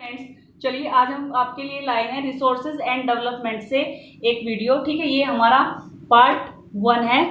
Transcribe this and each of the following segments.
Friends, चलिए आज हम आपके लिए लाए हैं रिसोर्सेज एंड डेवलपमेंट से एक वीडियो। ठीक है, ये हमारा पार्ट 1 है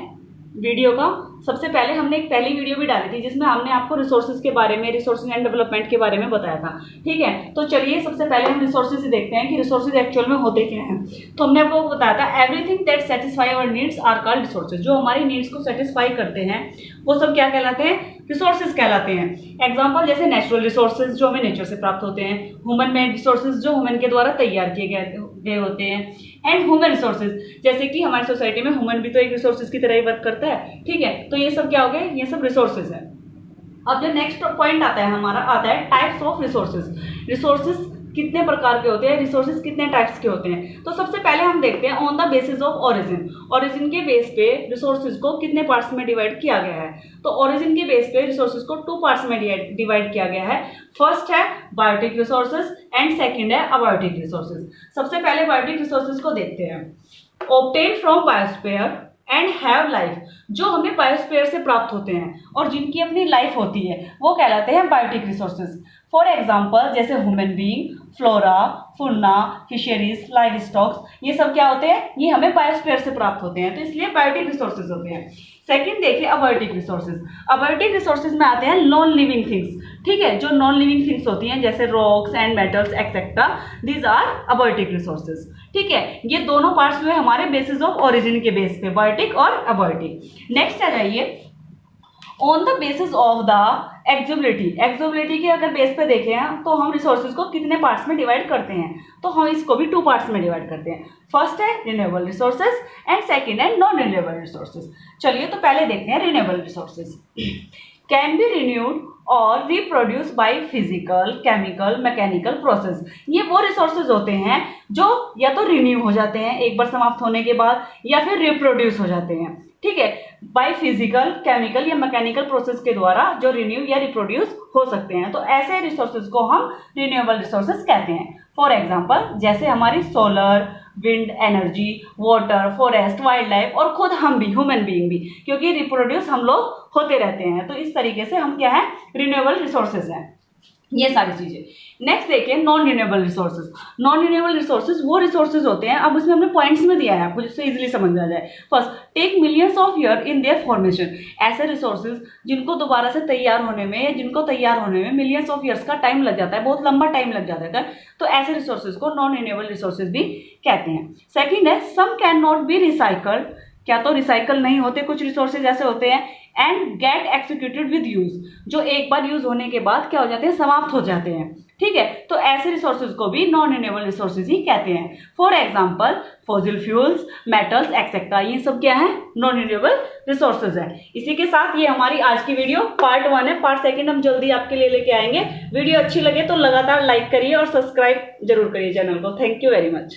वीडियो का। सबसे पहले हमने एक पहली वीडियो भी डाली थी जिसमें हमने आपको रिसोर्सेज के बारे में, रिसोर्सेज एंड डेवलपमेंट के बारे में बताया था। ठीक है, तो चलिए सबसे पहले हम रिसोर्सेज ही देखते हैं कि रिसोर्सेज एक्चुअल में होते क्या हैं। तो हमने आपको बताया था everything that satisfy our needs are called resources. जो हमारी नीड्स को सेटिस्फाई करते हैं वो सब क्या कहलाते हैं? रिसोर्सेज कहलाते हैं। एग्जाम्पल जैसे नेचुरल रिसोर्सेज जो हमें नेचर से प्राप्त होते हैं, ह्यूमन मेड रिसोर्सेज जो ह्यूमन के द्वारा तैयार किए गए होते हैं, एंड ह्यूमन रिसोर्सेज जैसे कि हमारी सोसाइटी में ह्यूमन भी तो एक रिसोर्सेज की तरह ही वर्क करता है। ठीक है, तो ये सब क्या हो गए? ये सब रिसोर्सेज है। अब जो नेक्स्ट पॉइंट आता है हमारा, आता है टाइप्स ऑफ रिसोर्सेज। रिसोर्सेज कितने प्रकार के होते हैं, रिसोर्सेज कितने टाइप्स के होते हैं। तो सबसे पहले हम देखते हैं on the basis of origin. Origin के बेस पे रिसोर्सेज को कितने पार्ट्स में डिवाइड किया गया है। तो ओरिजिन के बेस पे रिसोर्सेज को 2 पार्ट्स में डिवाइड किया गया है। फर्स्ट है बायोटिक रिसोर्सेज एंड सेकंड है अबायोटिक रिसोर्सेज। सबसे पहले बायोटिक रिसोर्सेज को देखते हैं। Obtain from biosphere and have life, जो हमें बायोस्फीयर से प्राप्त होते हैं और जिनकी अपनी लाइफ होती है वो कहलाते हैं बायोटिक रिसोर्सेज। फॉर एग्जाम्पल जैसे human being, flora, fauna, fisheries, livestocks, ये सब क्या होते हैं? ये हमें बायोस्फीयर से प्राप्त होते हैं, तो इसलिए बायोटिक रिसोर्सेज होते हैं। सेकंड देखिए अबायोटिक रिसोर्सेज। अबायोटिक रिसोर्सेज में आते हैं नॉन लिविंग थिंग्स। ठीक है, जो नॉन लिविंग थिंग्स होती हैं जैसे rocks and metals etcetera, these are abiotic resources. ठीक है, ये दोनों पार्ट्स हुए हमारे बेसिस ऑफ ओरिजिन के बेस पे, बायोटिक और अबायोटिक। नेक्स्ट आ जाइए on the basis of the exhaustibility. Exhaustibility के अगर बेस पे देखें तो हम रिसोर्सेज को कितने पार्ट्स में डिवाइड करते हैं, तो हम इसको भी 2 पार्ट्स में डिवाइड करते हैं। फर्स्ट है रिन्यूएबल रिसोर्सेज एंड सेकंड है नॉन रिन्यूएबल रिसोर्सेज। चलिए तो पहले देखते हैं renewable resources. Can be renewed और reproduce by physical, chemical, mechanical process. ये वो रिसोर्सेज होते हैं जो या तो रिन्यू हो जाते हैं एक बार समाप्त होने के बाद, या फिर रिप्रोड्यूस हो जाते हैं। ठीक है, बाय फिजिकल, केमिकल या मैकेनिकल प्रोसेस के द्वारा जो रिन्यू या रिप्रोड्यूस हो सकते हैं, तो ऐसे रिसोर्सेज को हम रिन्यूएबल रिसोर्सेज कहते हैं। फॉर एग्जाम्पल जैसे हमारी solar, wind energy, water, forest, wild life और खुद हम भी, ह्यूमन बीइंग भी, क्योंकि रिप्रोड्यूस हम लोग होते रहते हैं, तो इस तरीके से हम क्या है? रिन्यूएबल रिसोर्सेज हैं ये सारी चीजें। नेक्स्ट देखिए non renewable resources. Non renewable resources वो रिसोर्सेज होते हैं, अब उसमें हमने पॉइंट्स में दिया है आपको जिससे इजीली समझ आ जाए। First, take millions of year in their formation. ऐसे रिसोर्सेज जिनको दोबारा से तैयार होने में या जिनको तैयार होने में मिलियंस ऑफ ईयर्स का टाइम लग जाता है, बहुत लंबा टाइम लग जाता है, तो ऐसे रिसोर्सेज को नॉन रिन्यूएबल रिसोर्सेज भी कहते हैं। सेकेंड है some can not be recycled. क्या तो रिसाइकल नहीं होते, कुछ रिसोर्सेज ऐसे होते हैं। And get executed with use, जो एक बार यूज होने के बाद क्या हो जाते हैं? समाप्त हो जाते हैं। ठीक है, तो ऐसे रिसोर्सेज को भी नॉन रिन्यूएबल रिसोर्सेज ही कहते हैं। For example fossil fuels, metals etcetera, ये सब क्या है? नॉन रिन्यूएबल रिसोर्सेज है। इसी के साथ ये हमारी आज की वीडियो पार्ट 1 है। पार्ट 2 हम जल्दी आपके लिए लेके आएंगे। वीडियो अच्छी लगे तो लगातार लाइक करिए और सब्सक्राइब जरूर करिए चैनल को। Thank you very much.